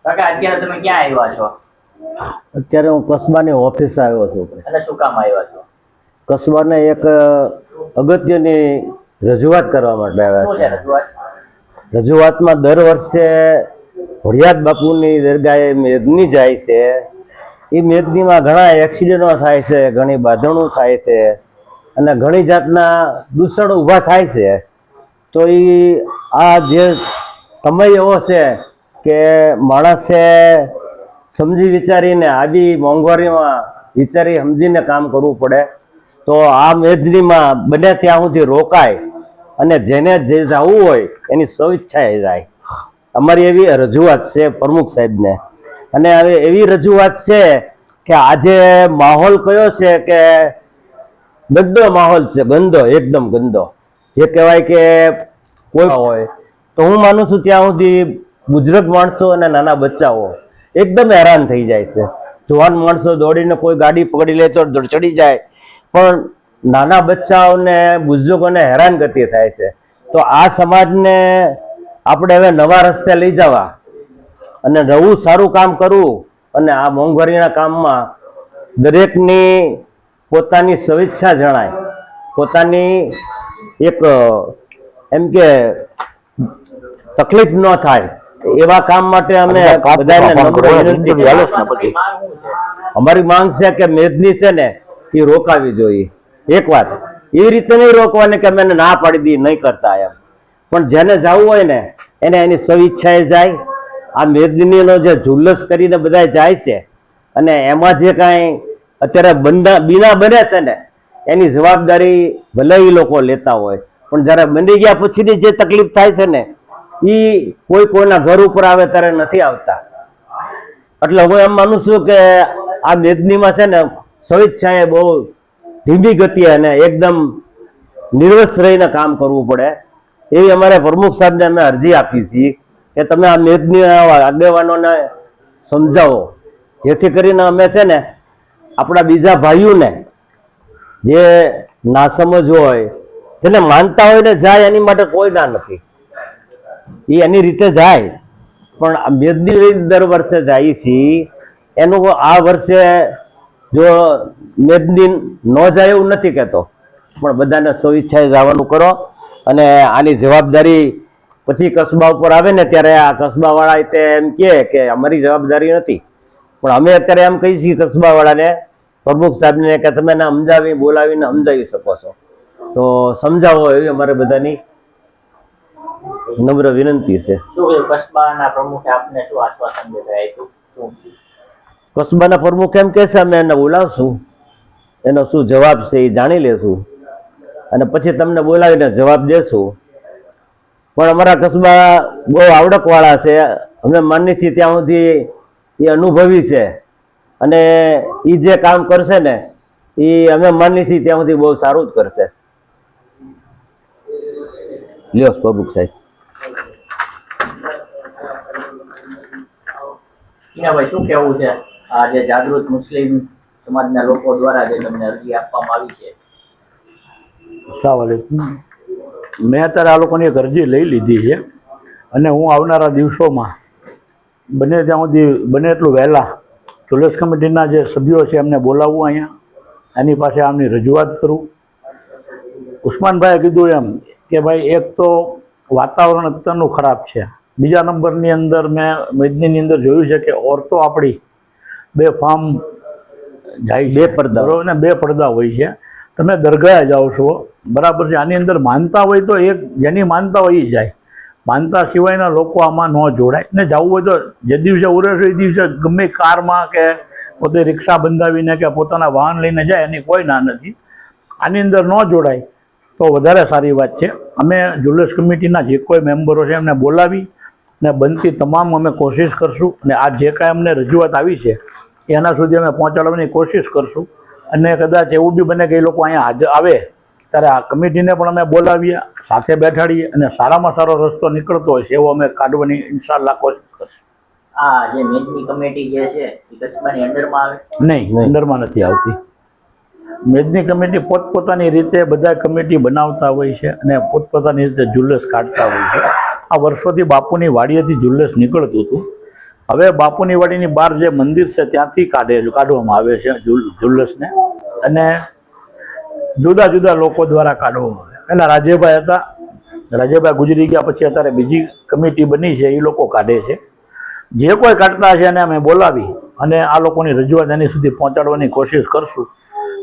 કાકા અત્યારે તમે ક્યાં આવ્યા છો? અત્યારે હું કસ્બાની ઓફિસ આવ્યો છું. અને શું કામ આવ્યા છો? કસ્બાને એક અગત્યની રજૂઆત કરવા માટે આવ્યા શું છે. છે રજૂઆત? રજૂઆતમાં દર વર્ષે ભોળિયાદ બાપુની દરગાહે મેદની જાય છે. એ મેદનીમાં ઘણા એક્સિડન્ટો થાય છે, ઘણી બાંધણો થાય છે અને ઘણી જાતના દૂષણ ઊભા થાય છે. તો એ આ જે સમય એવો છે કે માણસે સમજી વિચારીને આવી મોંઘવારીમાં વિચારી સમજીને કામ કરવું પડે. તો આ મેદનીમાં બને ત્યાં સુધી રોકાય અને જેને જે જવું હોય એની સ્વઈચ્છાએ જાય. અમારી એવી રજૂઆત છે પ્રમુખ સાહેબને. અને હવે એવી રજૂઆત છે કે આજે માહોલ કયો છે કે ગંદો માહોલ છે, ગંદો, એકદમ ગંદો. જે કહેવાય કે કોઈ હોય તો હું માનું છું ત્યાં સુધી બુજુર્ગ માણસો અને નાના બચ્ચાઓ એકદમ હેરાન થઈ જાય છે. જવાન માણસો દોડીને કોઈ ગાડી પકડી લે તો ચડી જાય, પણ નાના બચ્ચાઓને બુજુર્ગોને હેરાનગતિ થાય છે. તો આ સમાજને આપણે હવે નવા રસ્તે લઈ જવા અને નવું સારું કામ કરવું અને આ મોંઘવારીના કામમાં દરેકની પોતાની સ્વેચ્છા જણાય, પોતાની એક એમ કે તકલીફ ન થાય એવા કામ માટે અમે બધાને અમારી માંગ છે કે મેદની છે ને એ રોકાવી જોઈએ. એક વાત એવી રીતે નહીં રોકવાની કે અમે ના પાડી દી, નહીં કરતા એમ, પણ જેને જવું હોય ને એને એની સ્વઈચ્છાએ જાય. આ મેદનીનો જે ઝુલ્લસ કરીને બધા જાય છે અને એમાં જે કાંઈ અત્યારે બીના બને છે ને એની જવાબદારી ભલે એ લોકો લેતા હોય, પણ જ્યારે બની ગયા પછીની જે તકલીફ થાય છે ને એ કોઈના ઘર ઉપર આવે ત્યારે નથી આવતા. એટલે હું એમ માનું છું કે આ મેદનીમાં છે ને સ્વેચ્છાએ બહુ ધીમી ગતિએ અને એકદમ નિર્વસ્ત રહીને કામ કરવું પડે એવી અમારે પ્રમુખ સાહેબને અમે અરજી આપી હતી કે તમે આ મેદની આગેવાનોને સમજાવો, જેથી કરીને અમે છે ને આપણા બીજા ભાઈઓને જે નાસમજ હોય, જેને માનતા હોય ને જાય, એની માટે કોઈ ના નથી, એ એની રીતે જાય. પણ આ મેદની દર વર્ષે જાય છે એનું આ વર્ષે જો મેદની ન જાય એવું નથી કહેતો, પણ બધાને સ્વઈચ્છાએ જવાનું કરો. અને આની જવાબદારી પછી કસ્બા ઉપર આવે ને ત્યારે આ કસ્બાવાળા એમ કે અમારી જવાબદારી નથી, પણ અમે અત્યારે એમ કહીએ છીએ કસ્બાવાળાને, પ્રમુખ સાહેબને કે તમે એને સમજાવી બોલાવીને સમજાવી શકો છો તો સમજાવો એવી અમારે બધાની નમ્ર વિનંતી છે. કસ્બાના પ્રમુખે આપને શું આશ્વાસન આપ્યું? કસ્બાના પ્રમુખ એમ કહેશે અમે એને બોલાવશું, એનો શું જવાબ છે એ જાણી લેશું અને પછી તમને બોલાવીને જવાબ દેશું. પણ અમારા કસ્બા બહુ આવડકવાળા છે, અમે માનીએ છીએ ત્યાં સુધી એ અનુભવી છે અને એ જે કામ કરશે ને એ અમે માનીએ છીએ ત્યાં સુધી બહુ સારું જ કરશે. લ્યો પ્રમુખ સાહેબ. ભાઈ શું કેવું છે આ જે જાગૃત મુસ્લિમ સમાજના લોકો દ્વારા જે તમને અરજી આપવામાં આવી છે? મેં અત્યારે આ લોકોની એક અરજી લઈ લીધી છે અને હું આવનારા દિવસોમાં બને ત્યાં સુધી બને એટલું વહેલા ઝુલ્લસ કમિટીના જે સભ્યો છે એમને બોલાવવું, અહીંયા એની પાસે આમની રજૂઆત કરું. ઉસ્માનભાઈએ કીધું એમ કે ભાઈ એક તો વાતાવરણ અત્યારનું ખરાબ છે, બીજા નંબરની અંદર મેં મેદનીની અંદર જોયું છે કે ઓરતો આપણી બે ફાર્મ જાય, બે પડદા બરોબર ને, બે પડદા હોય છે. તમે દરગાહે જાઓ છો બરાબર છે, આની અંદર માનતા હોય તો એક જેની માનતા હોય એ જાય, માનતા સિવાયના લોકો આમાં ન જોડાય. ને જવું હોય તો જે દિવસે ઉરે છે એ દિવસે ગમે કારમાં કે પોતે રિક્ષા બંધાવીને કે પોતાના વાહન લઈને જાય, એની કોઈ ના નથી. આની અંદર ન જોડાય તો વધારે સારી વાત છે. અમે ઝુલ્લસ કમિટીના જે કોઈ મેમ્બરો છે એમને બોલાવી ને બનતી તમામ અમે કોશિશ કરશું અને આ જે કાંઈ અમને રજૂઆત આવી છે એના સુધી અમે પહોંચાડવાની કોશિશ કરશું. અને કદાચ એવું બી બને કે એ લોકો અહીંયા હાજર આવે ત્યારે આ કમિટીને પણ અમે બોલાવીએ, સાથે બેઠાડીએ અને સારામાં સારો રસ્તો નીકળતો હોય છે એવો અમે કાઢવાની ઇન્શાલ્લાહ કોશિશ કરશું. આ જે મેદની કમિટી જે છે એ કસ્બાની અંડરમાં આવે? નહીં, અંડરમાં નથી આવતી. મેદની કમિટી પોતપોતાની રીતે બધા કમિટી બનાવતા હોય છે અને પોતપોતાની રીતે ઝુલ્લસ કાઢતા હોય છે. આ વર્ષોથી બાપુની વાડીએથી ઝુલ્લસ નીકળતું હતું હવે બાપુની વાડીની બહાર જે મંદિર છે ત્યાંથી કાઢવામાં આવે છે ઝુલ્લસને, અને જુદા જુદા લોકો દ્વારા કાઢવામાં આવે. પહેલા રાજ્યભાઈ હતા, રાજ્યભાઈ ગુજરી ગયા પછી અત્યારે બીજી કમિટી બની છે, એ લોકો કાઢે છે. જે કોઈ કાઢતા છે એને અમે બોલાવી અને આ લોકોની રજૂઆત એની સુધી પહોંચાડવાની કોશિશ કરશું,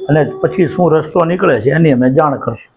અને પછી શું રસ્તો નીકળે છે એની અમે જાણ કરશું.